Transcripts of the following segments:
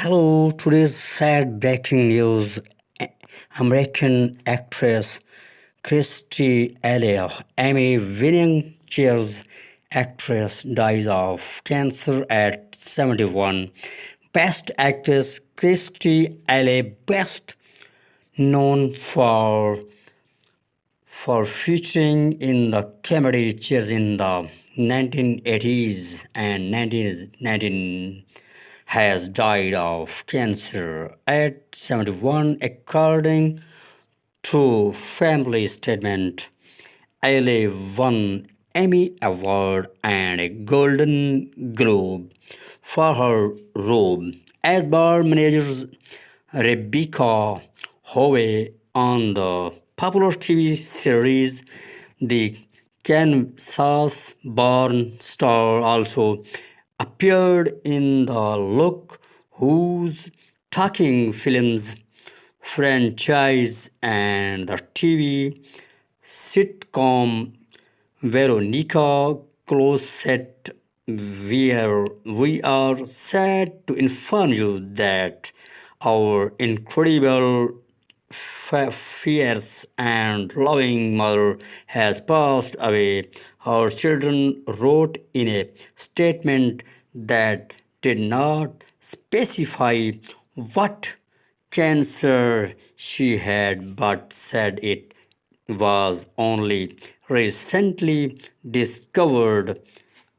Hello, today's sad breaking news. American actress Kirstie Alley, Emmy winning Cheers actress, dies of cancer at 71. Best actress Kirstie Alley, best known for featuring in the comedy Cheers in the 1980s and 1919, has died of cancer at 71, according to family statement. Alley won Emmy Award and a Golden Globe for her role as bar manager Rebecca Howe on the popular TV series The Kansas-born star also appeared in the Look Who's Talking films franchise and the TV sitcom Veronica closet. We are sad to inform you that our incredible, fierce, and loving mother has passed away. Our children wrote in a statement that did not specify what cancer she had, but said it was only recently discovered.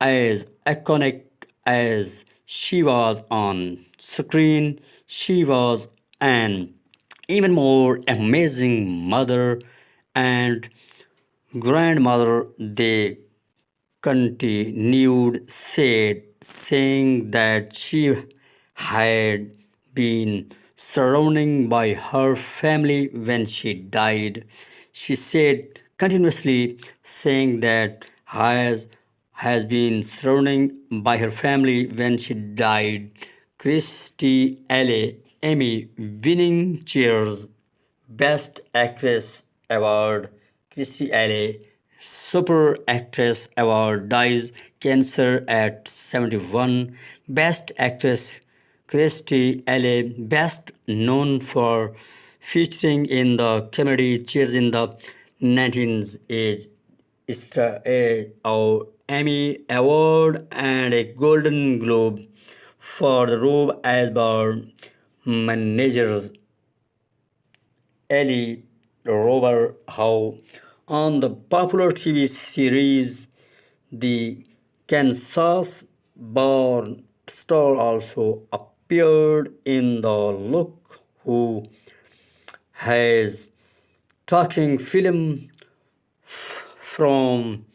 As iconic as she was on screen, she was an even more amazing mother and grandmother. They continued saying that she had been surrounded by her family when she died. She said continuously saying that has been surrounded by her family when she died. Kirstie Alley, Emmy winning Cheers Best Actress Award. Kirstie Alley Super Actress Award, dies cancer at 71. Best Actress Kirstie Alley, best known for featuring in the comedy Cheers in the 19s, is our Emmy Award and a Golden Globe for the role as bar managers Ellie Robert Howe on the popular TV series The Kansas-born star also appeared in the Look Who Has Talking film from